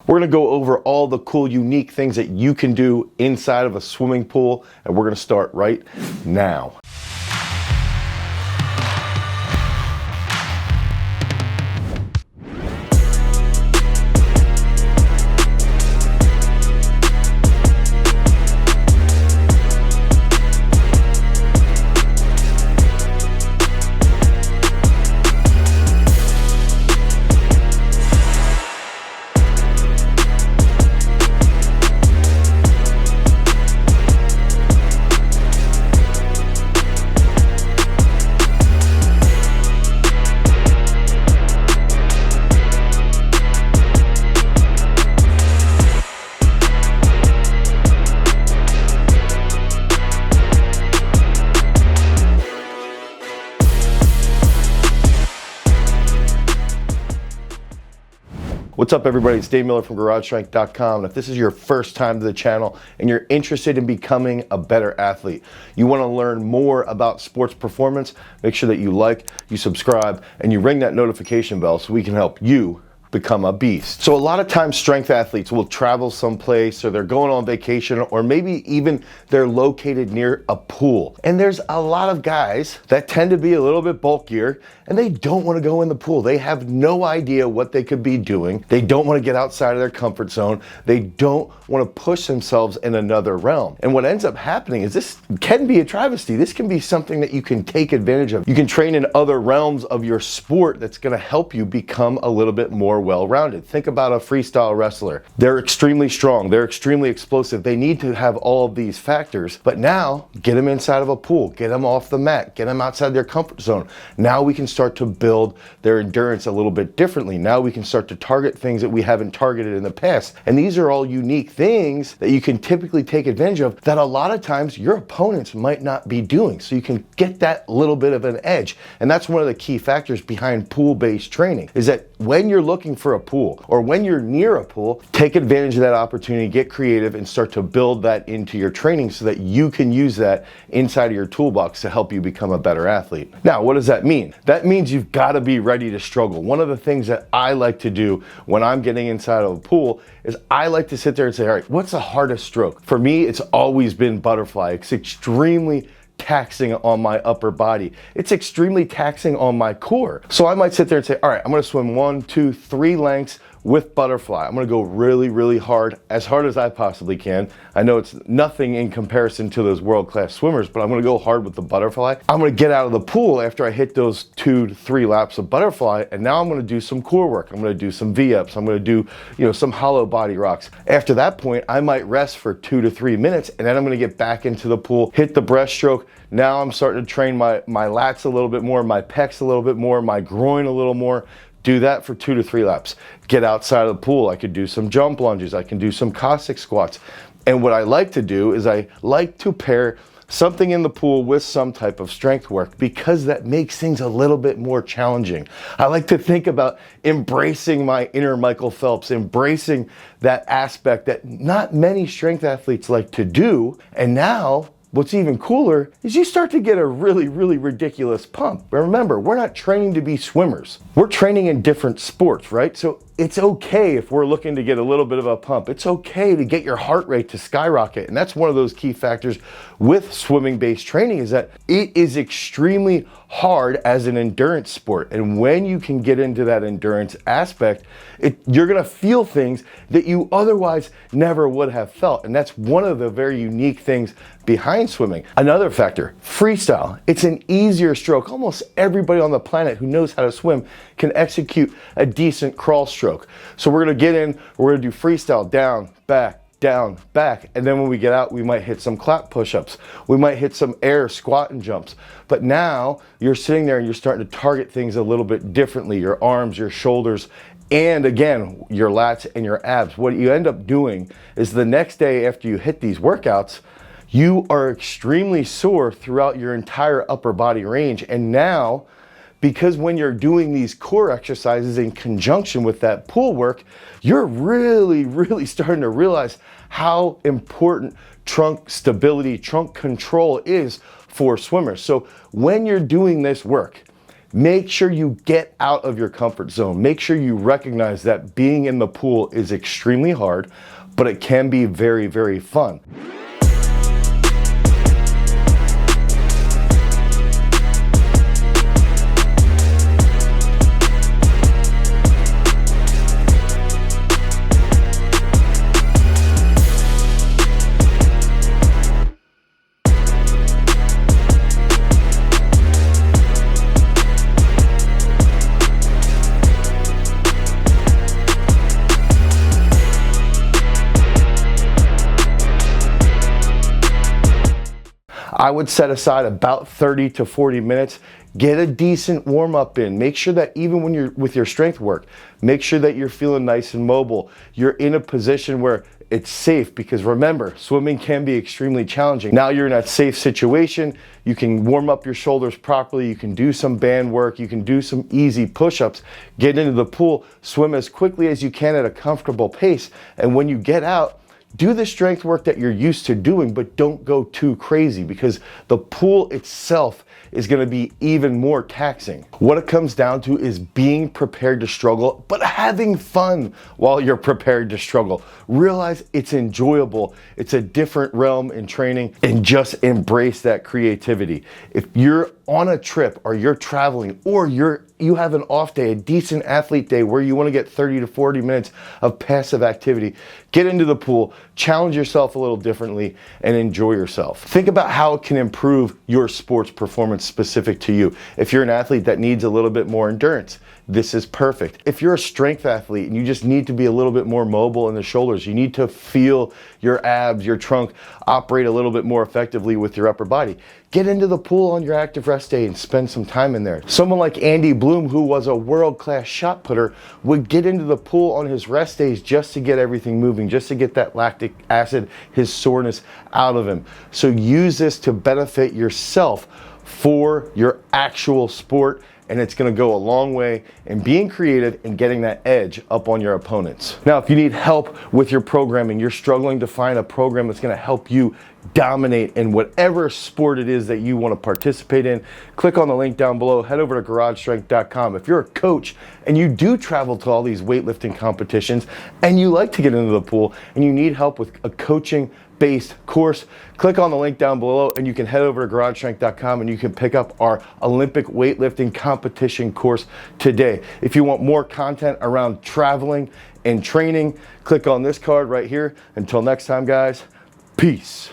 We're gonna go over all the cool, unique things that you can do inside of a swimming pool, and we're gonna start right now. What's up, everybody? It's Dane Miller from GarageStrength.com, and if this is your first time to the channel and you're interested in becoming a better athlete, you want to learn more about sports performance, make sure that you like, you subscribe, and you ring that notification bell so we can help you become a beast. So a lot of times strength athletes will travel someplace, or they're going on vacation, or maybe even they're located near a pool. And there's a lot of guys that tend to be a little bit bulkier and they don't want to go in the pool. They have no idea what they could be doing. They don't want to get outside of their comfort zone. They don't want to push themselves in another realm. And what ends up happening is this can be a travesty. This can be something that you can take advantage of. You can train in other realms of your sport that's going to help you become a little bit more well-rounded. Think about a freestyle wrestler. They're extremely strong. They're extremely explosive. They need to have all of these factors, but now get them inside of a pool, get them off the mat, get them outside their comfort zone. Now we can start to build their endurance a little bit differently. Now we can start to target things that we haven't targeted in the past. And these are all unique things that you can typically take advantage of that a lot of times your opponents might not be doing. So you can get that little bit of an edge. And that's one of the key factors behind pool-based training, is that when you're looking for a pool or when you're near a pool, take advantage of that opportunity, get creative, and start to build that into your training so that you can use that inside of your toolbox to help you become a better athlete. Now, what does that mean? That means you've got to be ready to struggle. One of the things that I like to do when I'm getting inside of a pool is I like to sit there and say, all right, what's the hardest stroke? For me, it's always been butterfly. It's extremely taxing on my upper body. It's extremely taxing on my core. So I might sit there and say, all right, I'm going to swim 1, 2, 3 lengths with butterfly. I'm going to go really, really hard, as hard as I possibly can. I know it's nothing in comparison to those world-class swimmers, but I'm going to go hard with the butterfly. I'm going to get out of the pool after I hit those 2 to 3 laps of butterfly, and now I'm going to do some core work. I'm going to do some V-ups. I'm going to do, some hollow body rocks. After that point, I might rest for 2 to 3 minutes, and then I'm going to get back into the pool, hit the breaststroke. Now I'm starting to train my lats a little bit more, my pecs a little bit more, my groin a little more. Do that for 2 to 3 laps. Get outside of the pool. I could do some jump lunges. I can do some Cossack squats. And what I like to do is I like to pair something in the pool with some type of strength work, because that makes things a little bit more challenging. I like to think about embracing my inner Michael Phelps, embracing that aspect that not many strength athletes like to do. And now, what's even cooler is you start to get a really, really ridiculous pump. But remember, we're not training to be swimmers. We're training in different sports, right? So it's okay if we're looking to get a little bit of a pump. It's okay to get your heart rate to skyrocket. And that's one of those key factors with swimming-based training, is that it is extremely hard as an endurance sport. And when you can get into that endurance aspect, you're gonna feel things that you otherwise never would have felt. And that's one of the very unique things behind swimming. Another factor, freestyle. It's an easier stroke. Almost everybody on the planet who knows how to swim can execute a decent crawl stroke. So we're gonna get in, we're gonna do freestyle, down, back, and then when we get out, we might hit some clap push-ups. We might hit some air squat and jumps. But now you're sitting there and you're starting to target things a little bit differently. Your arms, your shoulders, and again, your lats and your abs. What you end up doing is the next day after you hit these workouts, you are extremely sore throughout your entire upper body range. And now, because when you're doing these core exercises in conjunction with that pool work, you're really starting to realize how important trunk stability, trunk control is for swimmers. So when you're doing this work, Make sure you get out of your comfort zone. Make sure you recognize that being in the pool is extremely hard, but it can be very, very fun. I would set aside about 30 to 40 minutes. Get a decent warm up in. Make sure that even when you're with your strength work, make sure that you're feeling nice and mobile. You're in a position where it's safe, because remember, swimming can be extremely challenging. Now you're in a safe situation. You can warm up your shoulders properly. You can do some band work. You can do some easy push-ups. Get into the pool, swim as quickly as you can at a comfortable pace. And when you get out, do the strength work that you're used to doing, but don't go too crazy, because the pool itself is going to be even more taxing. What it comes down to is being prepared to struggle, but having fun while you're prepared to struggle. Realize it's enjoyable. It's a different realm in training, and just embrace that creativity. If you're on a trip, or you're traveling, or you have an off day, a decent athlete day where you want to get 30 to 40 minutes of passive activity, get into the pool, challenge yourself a little differently, and enjoy yourself. Think about how it can improve your sports performance specific to you. If you're an athlete that needs a little bit more endurance, this is perfect. If you're a strength athlete and you just need to be a little bit more mobile in the shoulders, you need to feel your abs, your trunk operate a little bit more effectively with your upper body, get into the pool on your active rest day and spend some time in there. Someone like Andy Bloom, who was a world-class shot putter, would get into the pool on his rest days just to get everything moving, just to get that lactic acid, his soreness out of him. So use this to benefit yourself for your actual sport, and it's going to go a long way in being creative and getting that edge up on your opponents. Now, if you need help with your programming, you're struggling to find a program that's going to help you dominate in whatever sport it is that you want to participate in, click on the link down below. Head over to garagestrength.com. If you're a coach and you do travel to all these weightlifting competitions and you like to get into the pool and you need help with a coaching based course, click on the link down below and you can head over to garagestrength.com and you can pick up our Olympic weightlifting competition course today. If you want more content around traveling and training, click on this card right here. Until next time, guys, peace.